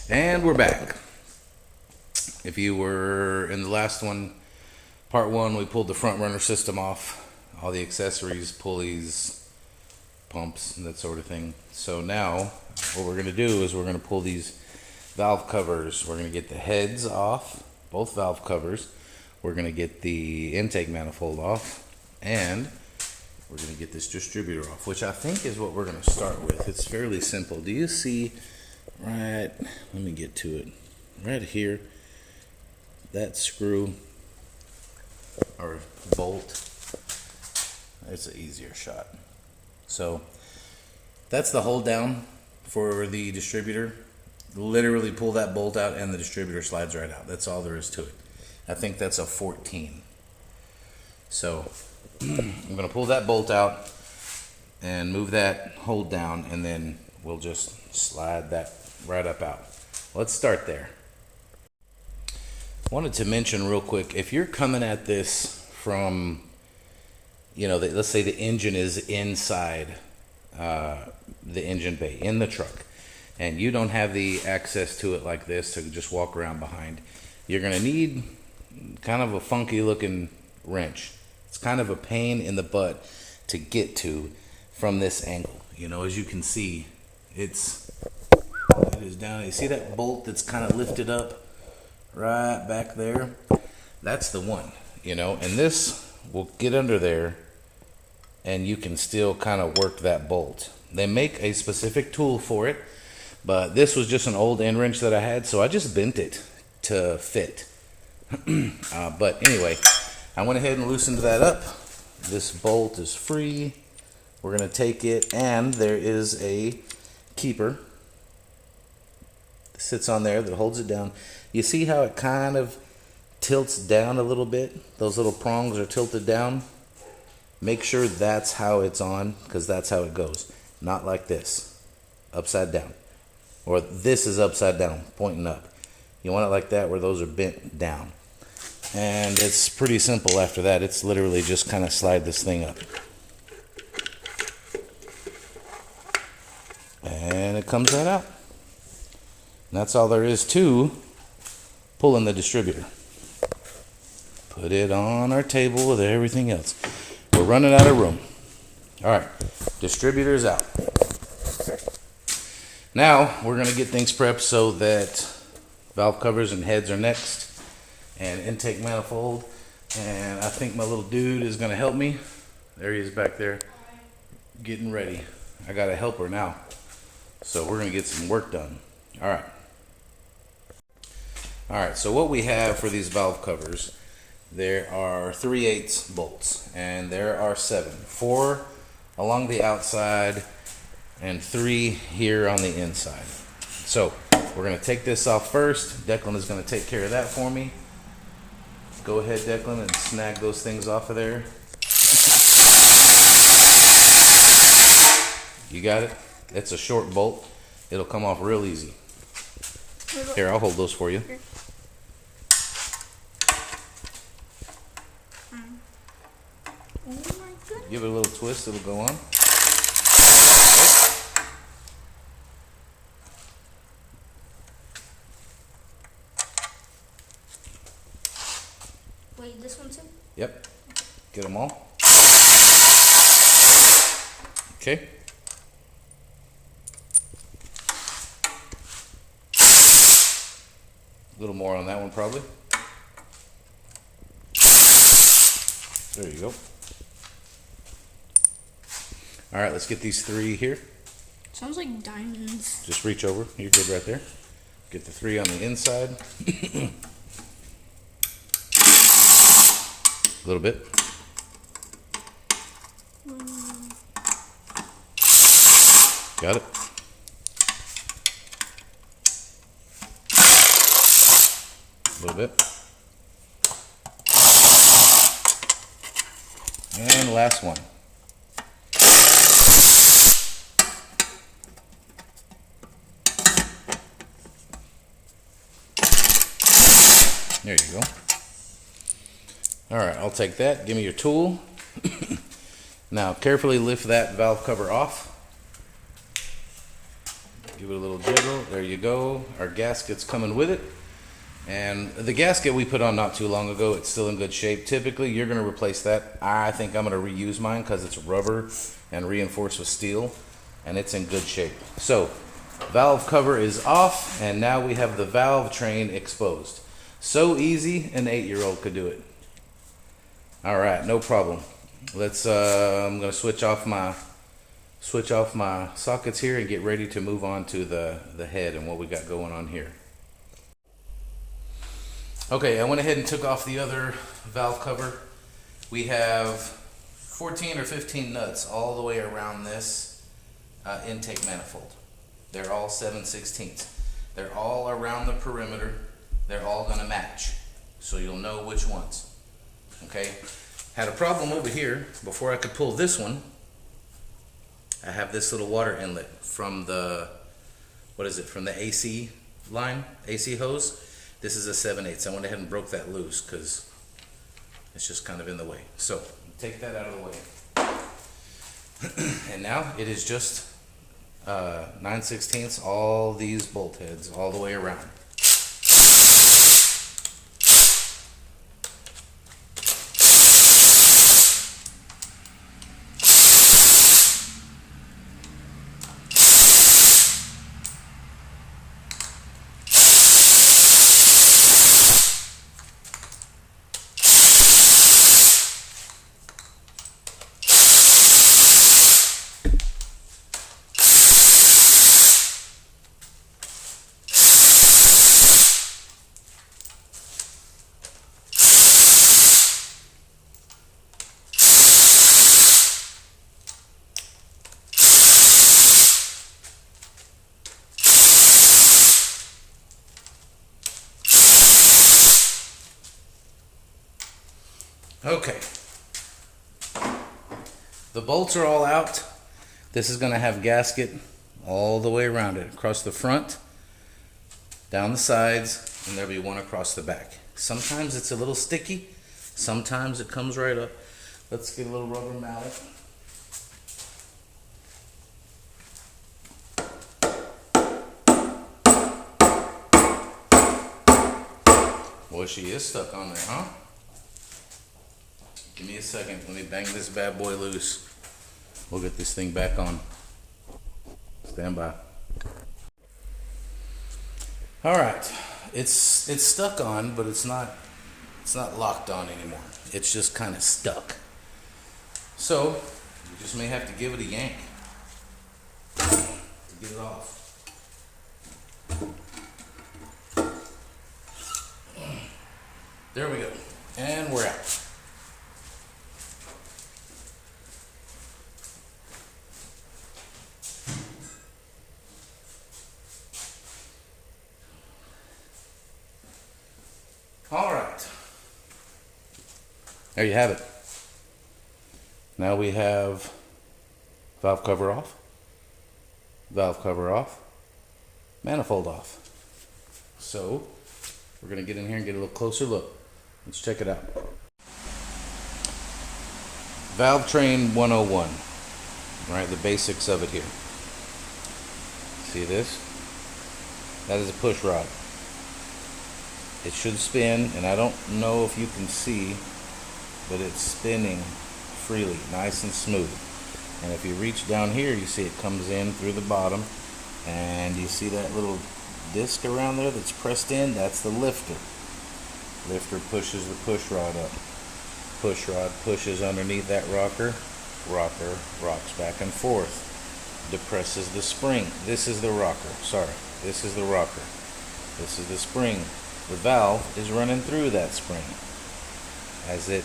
And we're back. If you were in the last one, part one, we pulled the front runner system off, all the accessories, pulleys, pumps, and that sort of thing. So now what we're going to do is we're going to pull these valve covers. We're going to get the heads off, both valve covers. We're going to get the intake manifold off, and we're going to get this distributor off, which I think is what we're going to start with. It's fairly simple. Do you see right, let me get to it, right here, that screw or bolt? It's an easier shot. So that's the hold down for the distributor. Literally pull that bolt out and the distributor slides right out. That's all there is to it. I think that's a 14. So I'm going to pull that bolt out and move that hold down, and then we'll just slide that right up out. Let's start there. Wanted to mention real quick, if you're coming at this from, let's say the engine is inside the engine bay in the truck, and you don't have the access to it like this to just walk around behind, you're going to need kind of a funky looking wrench. It's kind of a pain in the butt to get to from this angle. As you can see, it is down. You see that bolt that's kind of lifted up right back there? That's the one, and this will get under there and you can still kind of work that bolt. They make a specific tool for it, but this was just an old end wrench that I had, so I just bent it to fit. But anyway, I went ahead and loosened that up. This bolt is free. We're going to take it, and there is a keeper that sits on there that holds it down. You see how it kind of tilts down a little bit? Those little prongs are tilted down. Make sure that's how it's on, because that's how it goes. Not like this, upside down. Or this is upside down, pointing up. You want it like that, where those are bent down. And it's pretty simple after that. It's literally just kind of slide this thing up. And it comes right out. And that's all there is to pulling the distributor. Put it on our table with everything else. We're running out of room. All right, distributor's out. Now we're going to get things prepped so that valve covers and heads are next, and intake manifold. And I think my little dude is going to help me. There he is back there, getting ready. I got a helper now, so we're going to get some work done. All right, so what we have for these valve covers, there are 3/8 bolts, and there are 7. 4 along the outside and 3 here on the inside. So we're going to take this off first. Declan is going to take care of that for me. Go ahead, Declan, and snag those things off of there. You got it? It's a short bolt. It'll come off real easy. Here, I'll hold those for you. Oh my goodness. Give it a little twist, it'll go on. Wait, this one too? Yep. Get them all. Okay. A little more on that one probably. There you go. All right, let's get these 3 here. Sounds like diamonds. Just reach over. You're good right there. Get the 3 on the inside. A little bit. Got it. A little bit. And last one. There you go. All right, I'll take that. Give me your tool. Now, carefully lift that valve cover off. Give Give it a little jiggle. There you go. Our gasket's coming with it. And the gasket we put on not too long ago, it's still in good shape. Typically, you're going to replace that. I think I'm going to reuse mine because it's rubber and reinforced with steel, and it's in good shape. So, valve cover is off, and now we have the valve train exposed. So easy, an 8-year-old could do it. All right, no problem. Let's. I'm going to switch off my sockets here and get ready to move on to the head and what we got going on here. Okay, I went ahead and took off the other valve cover. We have 14 or 15 nuts all the way around this intake manifold. They're all 7/16. They're all around the perimeter. They're all going to match, so you'll know which ones. Okay, had a problem over here. Before I could pull this one, I have this little water inlet from the, from the AC line, AC hose. This is a 7/8. I went ahead and broke that loose because it's just kind of in the way. So take that out of the way. And now it is just 9/16 all these bolt heads all the way around. Okay, the bolts are all out. This is going to have gasket all the way around it, across the front, down the sides, and there'll be one across the back. Sometimes it's a little sticky, sometimes it comes right up. Let's get a little rubber mallet. Boy, she is stuck on there, huh? Give me a second. Let me bang this bad boy loose. We'll get this thing back on. Stand by. All right. It's stuck on, but it's not locked on anymore. It's just kind of stuck. So you just may have to give it a yank to get it off. There we go. And we're out. All right. There you have it. Now we have valve cover off, manifold off. So we're going to get in here and get a little closer look. Let's check it out. Valve train 101. Right, the basics of it here. See this? That is a push rod. It should spin, and I don't know if you can see, but it's spinning freely, nice and smooth. And if you reach down here, you see it comes in through the bottom, and you see that little disc around there that's pressed in? That's the lifter. Lifter pushes the push rod up. Push rod pushes underneath that rocker. Rocker rocks back and forth. Depresses the spring. This is the rocker. Sorry, this is the rocker. This is the spring. The valve is running through that spring. As it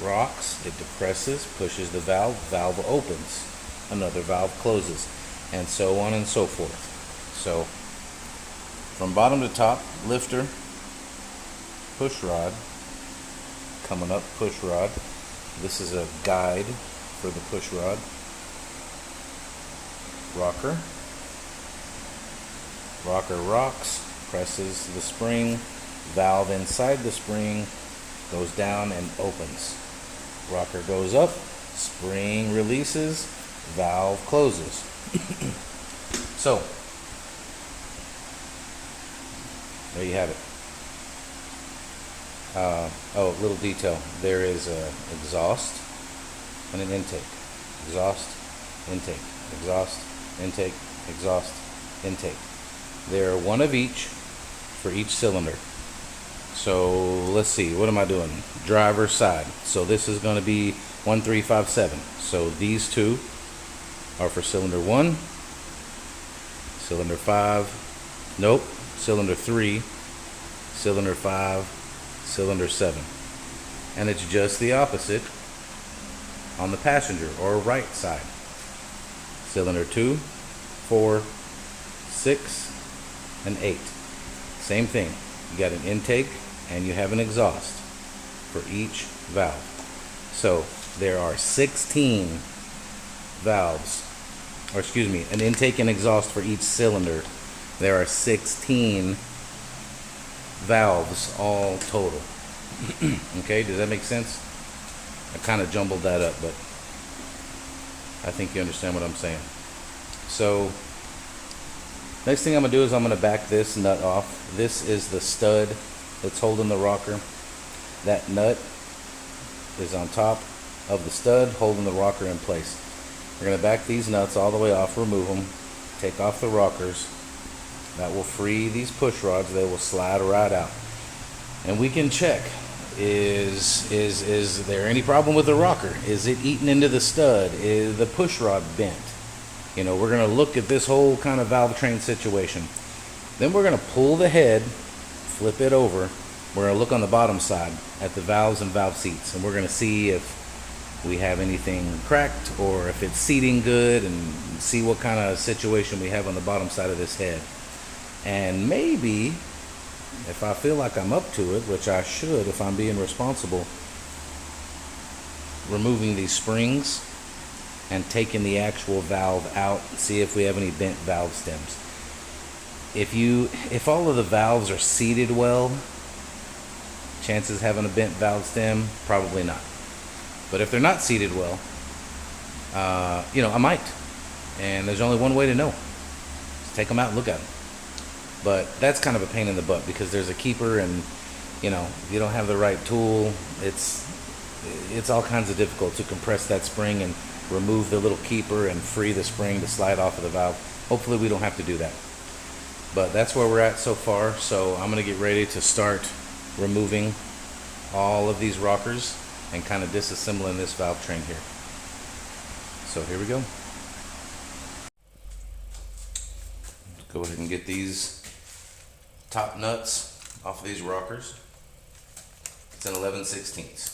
rocks, it depresses, pushes the valve opens, another valve closes, and so on and so forth. So, from bottom to top, lifter, push rod, coming up, push rod. This is a guide for the push rod. Rocker. Rocker rocks, presses the spring, valve inside the spring goes down and opens. Rocker goes up, spring releases, valve closes. So, There you have it. Oh, little detail. There is a exhaust and an intake. Exhaust, intake, exhaust, intake, exhaust, intake. They're one of each for each cylinder. So let's see, what am I doing? Driver's side. So this is going to be 1357. So these two are for cylinder 1, cylinder 5, nope, cylinder 3, cylinder 5, cylinder 7. And it's just the opposite on the passenger or right side. Cylinder 2, 4, 6, and 8. Same thing. You got an intake and you have an exhaust for each valve. So there are 16 valves, or excuse me, an intake and exhaust for each cylinder. There are 16 valves all total. Okay, does that make sense? I kind of jumbled that up, but I think you understand what I'm saying. So next thing I'm going to do is I'm going to back this nut off. This is the stud that's holding the rocker. That nut is on top of the stud holding the rocker in place. We're going to back these nuts all the way off, remove them, take off the rockers. That will free these push rods. They will slide right out. And we can check, is there any problem with the rocker? Is it eating into the stud? Is the push rod bent? You know, we're going to look at this whole kind of valve train situation. Then we're going to pull the head, flip it over. We're going to look on the bottom side at the valves and valve seats, and we're going to see if we have anything cracked or if it's seating good, and see what kind of situation we have on the bottom side of this head. And maybe, if I feel like I'm up to it, which I should if I'm being responsible, removing these springs and taking the actual valve out, see if we have any bent valve stems. If all of the valves are seated well, chances having a bent valve stem, probably not. But if they're not seated well, I might. And there's only one way to know. Just take them out and look at them. But that's kind of a pain in the butt because there's a keeper, and if you don't have the right tool, it's all kinds of difficult to compress that spring and remove the little keeper and free the spring to slide off of the valve. Hopefully we don't have to do that. But that's where we're at so far. So I'm going to get ready to start removing all of these rockers and kind of disassembling this valve train here. So here we go. Let's go ahead and get these top nuts off of these rockers. It's an 11/16.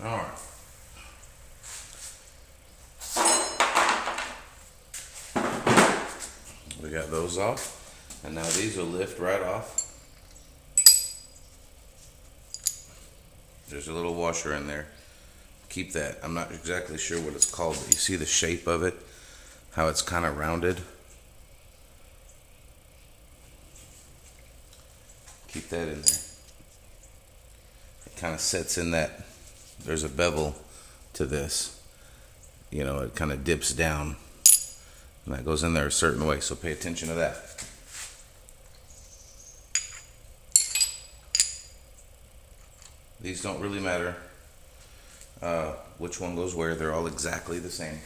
All right. We got those off, and now these will lift right off. There's a little washer in there. Keep that. I'm not exactly sure what it's called, but you see the shape of it, how it's kind of rounded. Keep that in there. It kind of sets in that. There's a bevel to this. It kind of dips down, and that goes in there a certain way, so pay attention to that. These don't really matter which one goes where. They're all exactly the same.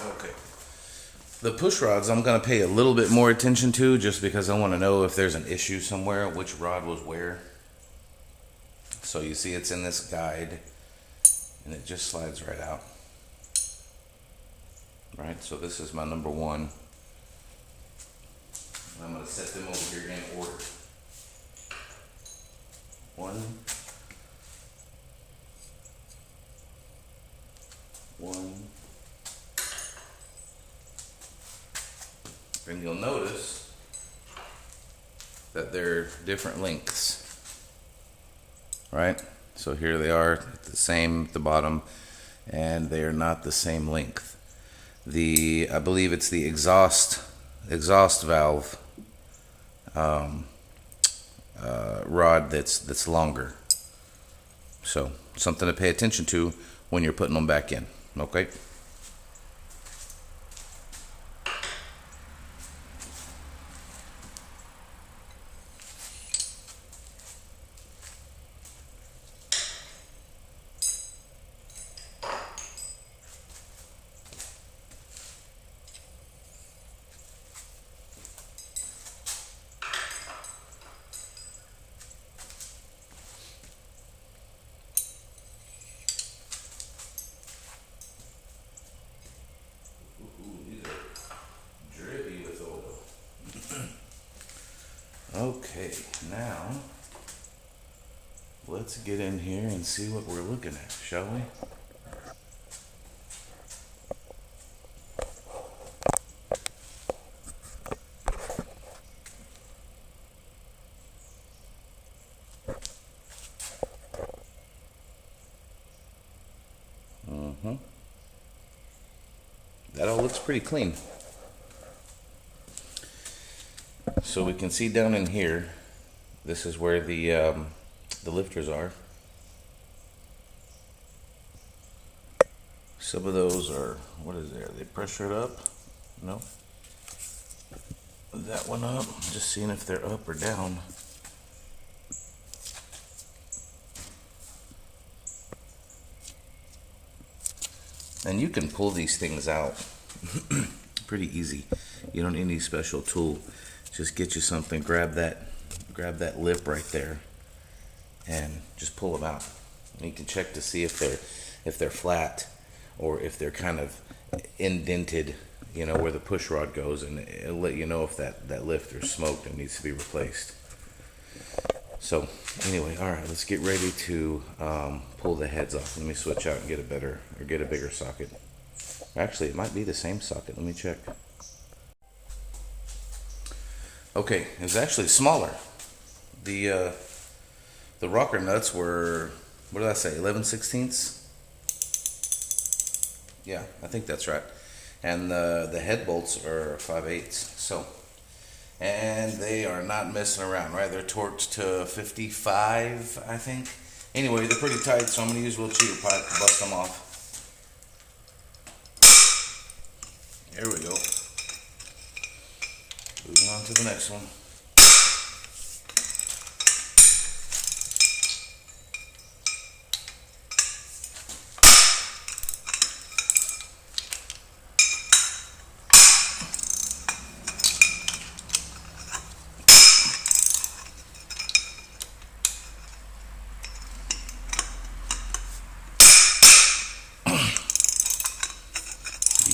Okay. The push rods I'm going to pay a little bit more attention to just because I want to know if there's an issue somewhere, which rod was where. So you see it's in this guide and it just slides right out. Right, so this is my number one. I'm going to set them over here in order. One. And you'll notice that they're different lengths. Right? So here they are, the same at the bottom, and they are not the same length. I believe it's the exhaust valve rod that's longer. So something to pay attention to when you're putting them back in. Okay. Okay, now let's get in here and see what we're looking at, shall we? That all looks pretty clean. So we can see down in here, this is where the lifters are. Some of those are, what is there? Are they pressured up? No. That one up, just seeing if they're up or down. And you can pull these things out pretty easy. You don't need any special tool. Just get you something, grab that lip right there, and just pull them out. And you can check to see if they're flat or if they're kind of indented, you know, where the push rod goes, and it'll let you know if that lifter's smoked and needs to be replaced. So anyway, all right, let's get ready to pull the heads off. Let me switch out and get a bigger socket. Actually, it might be the same socket. Let me check. Okay, it's actually smaller. The rocker nuts were, what did I say, 11/16? Yeah, I think that's right. And the head bolts are 5/8. So, and they are not messing around, right? They're torqued to 55, I think. Anyway, they're pretty tight, so I'm gonna use a little cheater pipe to bust them off. There we go. Moving on to the next one.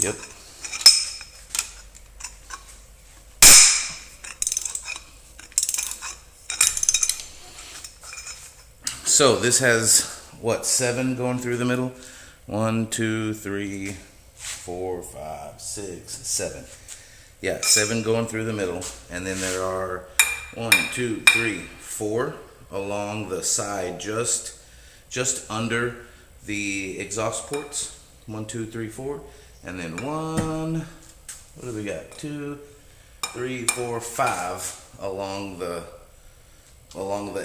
Yep. So this has, what, 7 going through the middle? 1, 2, 3, 4, 5, 6, 7. Yeah, 7 going through the middle. And then there are 1, 2, 3, 4 along the side, just under the exhaust ports. 1, 2, 3, 4. And then 1, what do we got? 2, 3, 4, 5 along the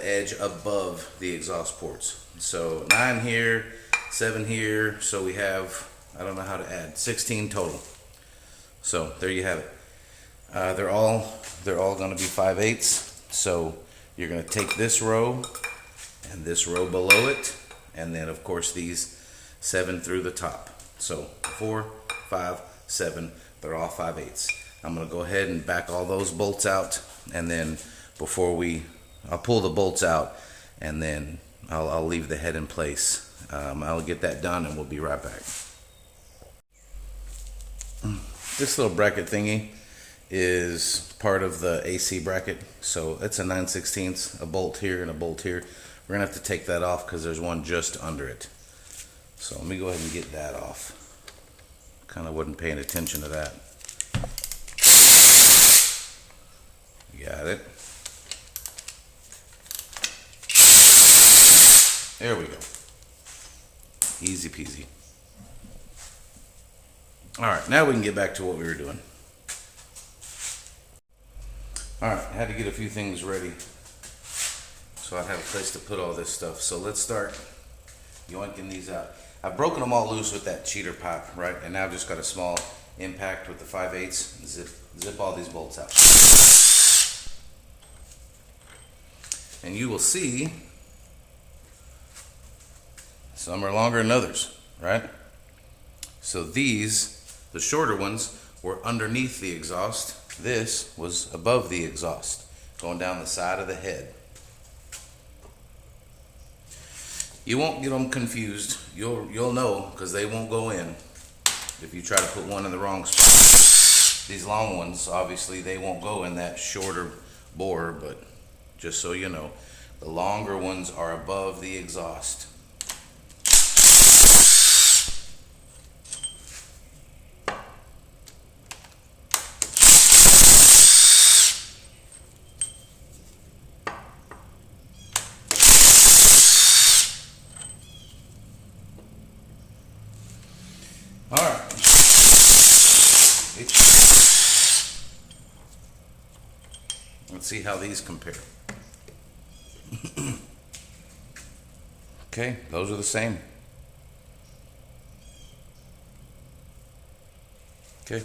edge above the exhaust ports. So 9 here, 7 here, so we have, I don't know how to add, 16 total. So there you have it. They're all going to be 5/8. So you're going to take this row and this row below it, and then of course these 7 through the top. So 4, 5, 7. They're all 5/8. I'm going to go ahead and back all those bolts out, and then I'll pull the bolts out, and then I'll leave the head in place. I'll get that done, and we'll be right back. This little bracket thingy is part of the AC bracket, so it's a 9/16, a bolt here and a bolt here. We're gonna have to take that off because there's one just under it. So let me go ahead and get that off. Kind of wasn't paying attention to that. Got it. There we go. Easy peasy. Alright, now we can get back to what we were doing. Alright, I had to get a few things ready so I'd have a place to put all this stuff. So let's start yoinking these out. I've broken them all loose with that cheater pipe, right? And now I've just got a small impact with the 5/8. Zip all these bolts out. And you will see some are longer than others, right? So these, the shorter ones, were underneath the exhaust. This was above the exhaust, going down the side of the head. You won't get them confused. You'll know because they won't go in if you try to put one in the wrong spot. These long ones, obviously, they won't go in that shorter bore, but just so you know, the longer ones are above the exhaust. All right. Let's see how these compare. Okay, those are the same. Okay.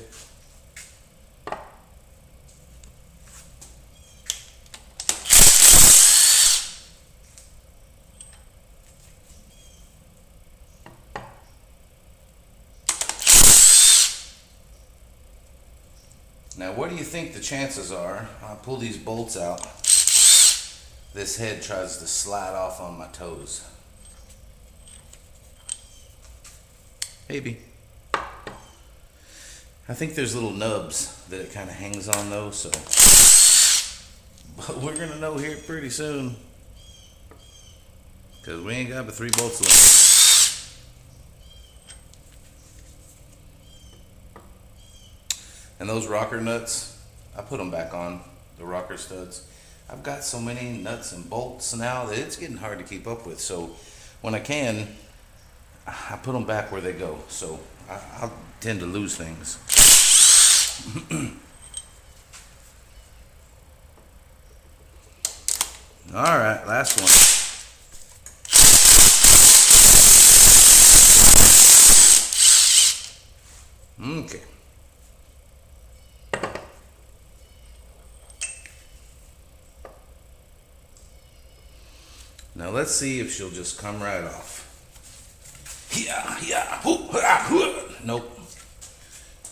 Now, what do you think the chances are? I'll pull these bolts out. This head tries to slide off on my toes. Maybe. I think there's little nubs that it kind of hangs on though, so. But we're gonna know here pretty soon. Because we ain't got but 3 bolts left. And those rocker nuts, I put them back on, the rocker studs. I've got so many nuts and bolts now that it's getting hard to keep up with. So when I can, I put them back where they go. So I tend to lose things. All right, last one. Okay. Now let's see if she'll just come right off. Nope.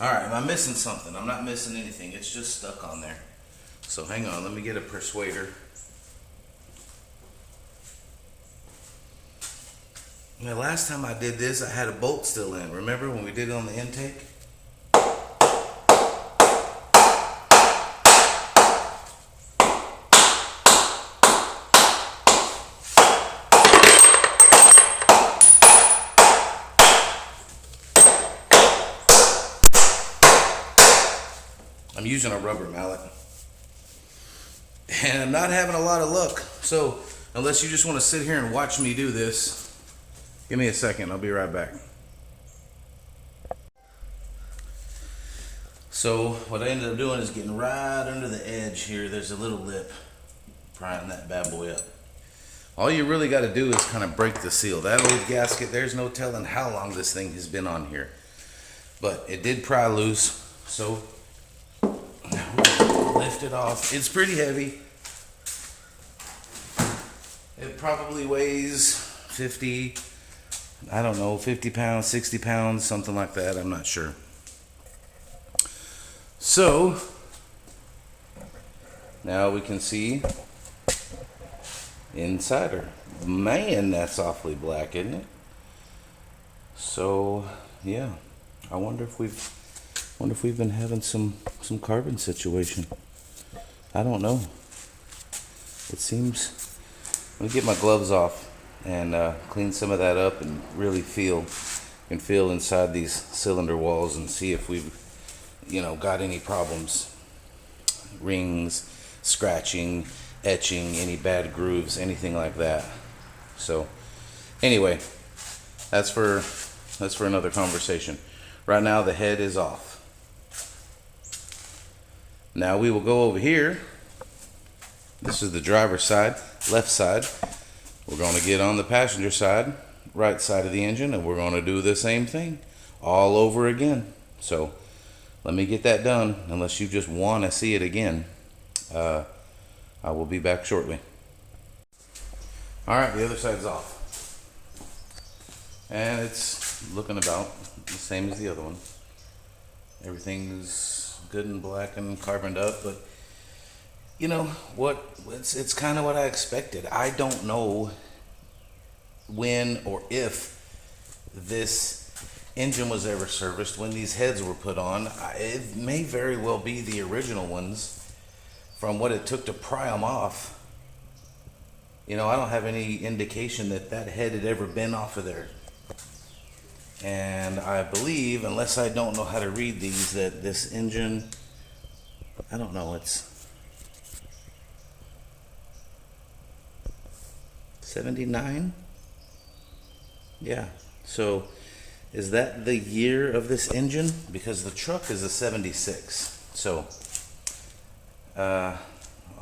Alright, am I missing something? I'm not missing anything. It's just stuck on there. So hang on, let me get a persuader. Now last time I did this, I had a bolt still in. Remember when we did it on the intake? I'm using a rubber mallet. And I'm not having a lot of luck. So, unless you just want to sit here and watch me do this, give me a second. I'll be right back. So, what I ended up doing is getting right under the edge here. There's a little lip, prying that bad boy up. All you really got to do is kind of break the seal. That old gasket, there's no telling how long this thing has been on here. But it did pry loose. So, lift it off. It's pretty heavy. It probably weighs 50, I don't know, 50 pounds, 60 pounds, something like that. I'm not sure. So now we can see inside her. Man, that's awfully black, isn't it? So yeah, I wonder if we've been having some carbon situation. I don't know. It seems. Let me get my gloves off and clean some of that up and really feel inside these cylinder walls and see if we've got any problems, rings, scratching, etching, any bad grooves, anything like that. So anyway, that's for another conversation. Right now the head is off. Now we will go over here. This is the driver's side, left side. We're going to get on the passenger side, right side of the engine, and we're going to do the same thing all over again. So let me get that done, unless you just want to see it again. I will be back shortly. All right, the other side's off. And it's looking about the same as the other one. Everything's good and black and carboned up, but you know what? It's kind of what I expected. I don't know when or if this engine was ever serviced, when these heads were put on. It may very well be the original ones from what it took to pry them off. I don't have any indication that head had ever been off of there. And I believe, unless I don't know how to read these, that this engine, I don't know, it's 79? Yeah. So is that the year of this engine? Because the truck is a 76. So I'll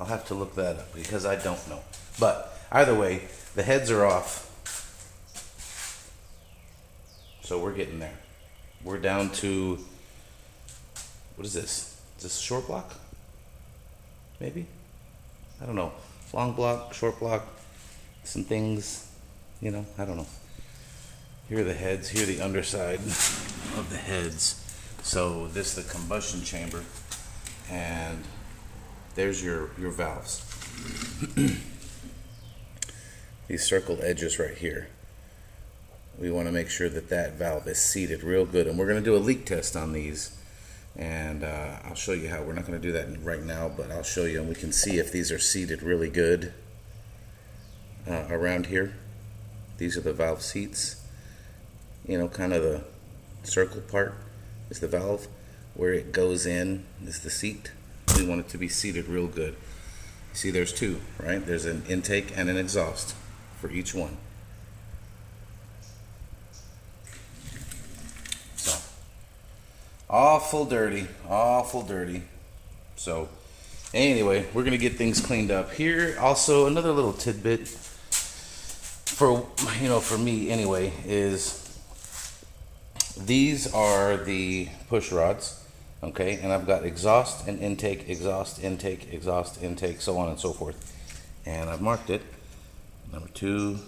have to look that up because I don't know. But either way, the heads are off. So we're getting there. We're down to, what is this? Is this a short block? Maybe? I don't know. Long block, short block, some things, I don't know. Here are the heads, here the underside of the heads. So this is the combustion chamber, and there's your valves. These circled edges right here. We want to make sure that valve is seated real good, and we're going to do a leak test on these, and I'll show you how. We're not going to do that right now, but I'll show you, and we can see if these are seated really good around here. These are the valve seats. Kind of the circle part is the valve. Where it goes in is the seat. We want it to be seated real good. See, there's two, right? There's an intake and an exhaust for each one. So, awful dirty. So, anyway, we're gonna get things cleaned up here. Also, another little tidbit for me anyway, is these are the push rods, okay, and I've got exhaust and intake, exhaust, intake, exhaust, intake, so on and so forth, and I've marked it, number 2,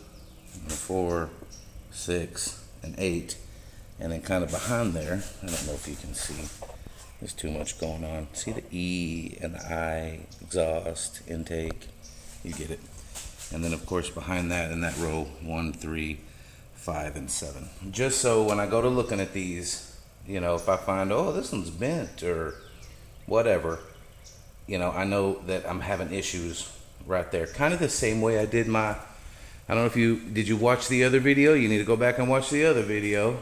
number 4, 6, and 8, and then kind of behind there, I don't know if you can see, there's too much going on, see the E and the I, exhaust, intake, you get it. And then of course behind that, in that row, 1, 3, 5, and 7. Just so when I go to looking at these, if I find, oh, this one's bent or whatever, I know that I'm having issues right there. Kind of the same way I did I don't know if did you watch the other video? You need to go back and watch the other video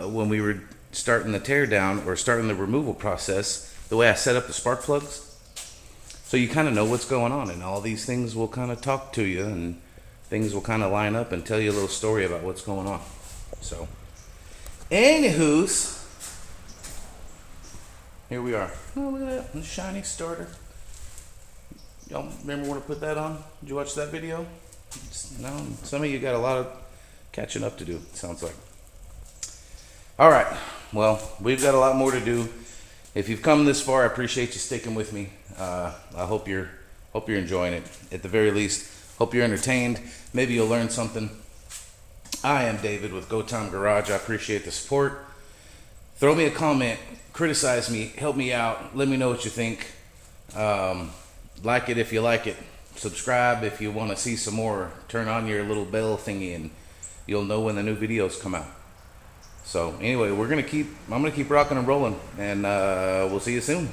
when we were starting the tear down or starting the removal process, the way I set up the spark plugs. So you kind of know what's going on, and all these things will kind of talk to you, and things will kind of line up and tell you a little story about what's going on. So, anywho's, here we are. Oh, look at that, a shiny starter. Y'all remember when I put that on? Did you watch that video? No, some of you got a lot of catching up to do, it sounds like. All right, well, we've got a lot more to do. If you've come this far, I appreciate you sticking with me. I hope you're enjoying it. At the very least, hope you're entertained. Maybe you'll learn something. I am David with Go Time Garage. I appreciate the support. Throw me a comment criticize me, help me out, let me know what you think. Like it if you like it. Subscribe if you want to see some more. Turn on your little bell thingy and you'll know when the new videos come out. So anyway, I'm gonna keep rocking and rolling, and we'll see you soon.